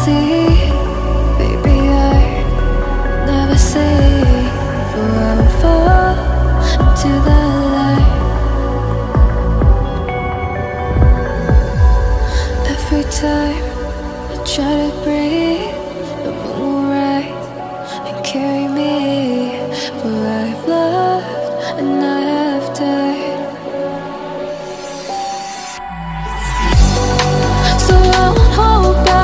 see, baby, I never say, for I will fall into the light. Every time I try to breathe, the moon will rise and carry me, for I've loved and I have died. So I won't hold back,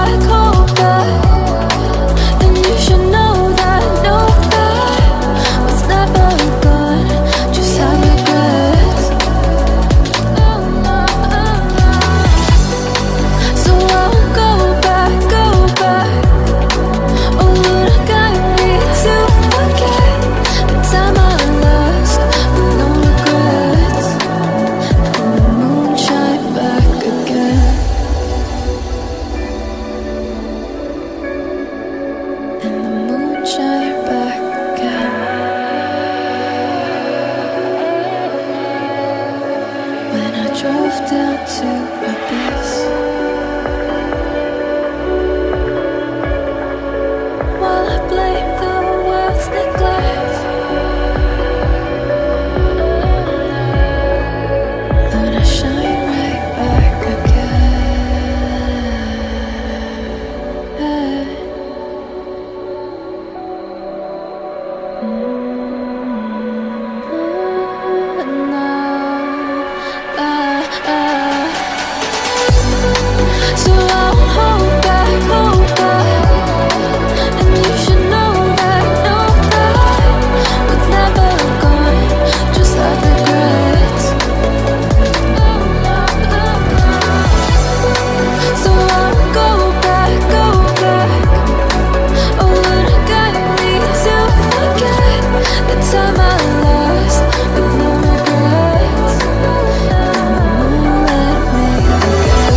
and you should know that what's never gone just have regrets. So I won't go back. Oh, Lord, I got me to forget the time I lost with no regrets. And the moon shine back again. And the moon shine back again. When I drove down to abyss, while I blame the world's neglect, Lord, I shine right back again. So I won't hold back, and you should know that what's never gone just have regrets. So I won't go back. Oh, Lord, I got me to forget the time I lost with no regrets. And the moon let me forget.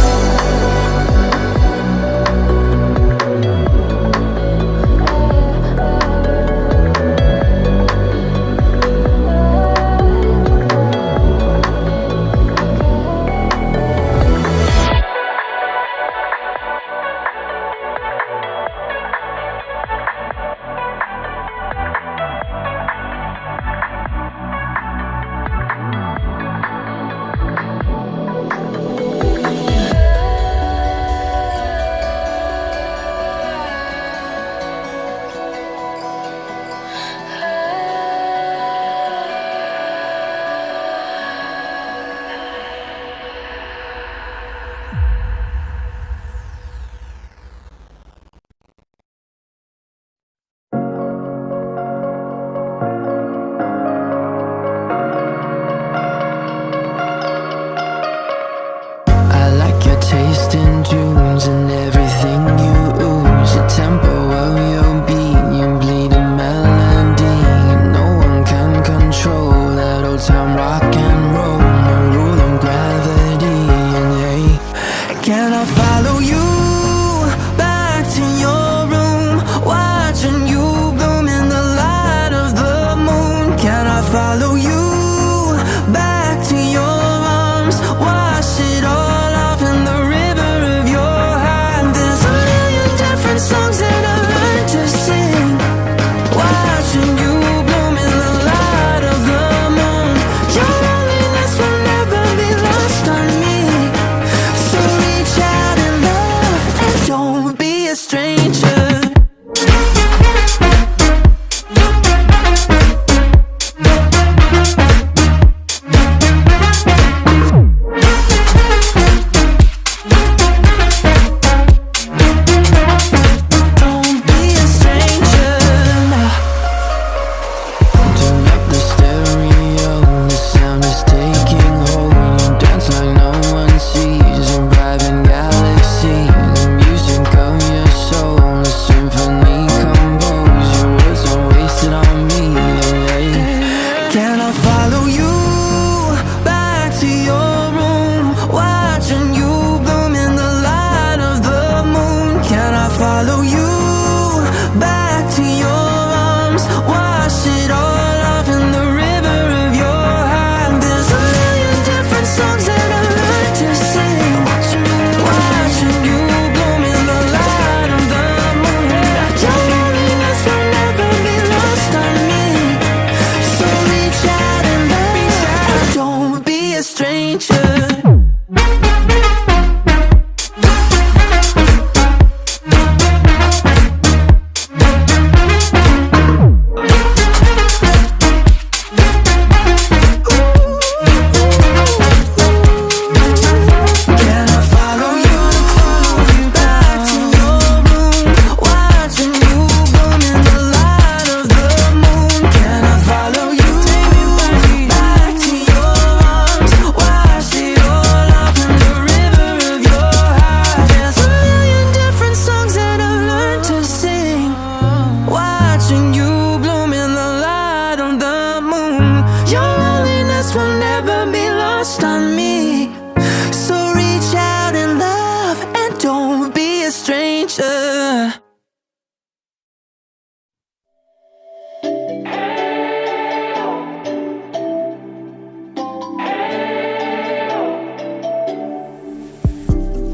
I like your taste in tunes and everything you ooze. The tempo of your beat, your bleeding melody. No one can control that old time rock and roll. No rule of gravity. And hey, can I follow you back to your room, watching you bloom in the light of the moon? Can I follow you back to your arms, wash it all off in the river of your heart? There's a million different songs that I learned to sing, watching you bloom in the light of the moon. Your loneliness will never be lost on me, so reach out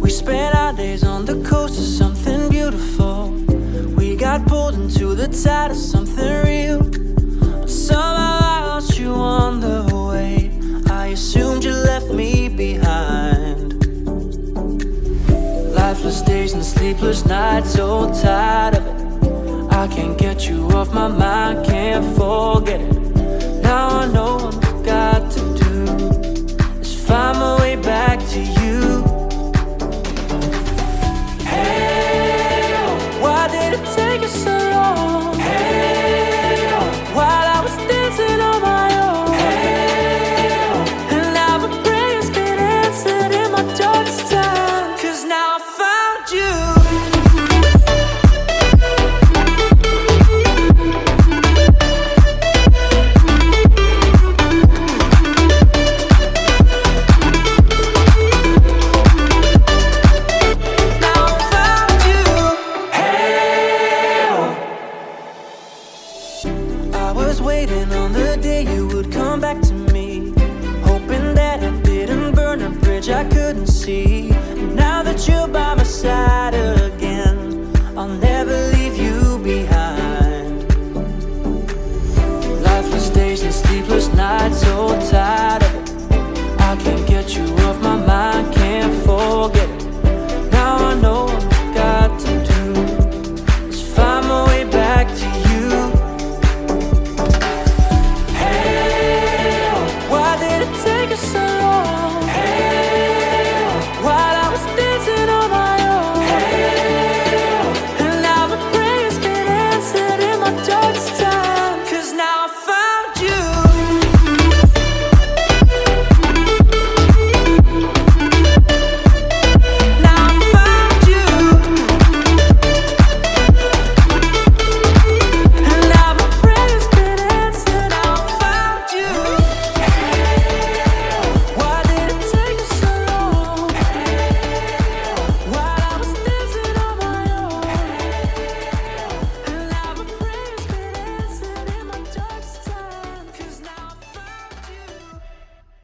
We spent our days on the coast of something beautiful. We got pulled into the tide of something real. But somehow I lost you on the way. I assumed you left me behind. Lifeless days and sleepless nights, so tired of it. I can't get you off my mind, can't forget it. Now I know what I've got to do is find my way back to you.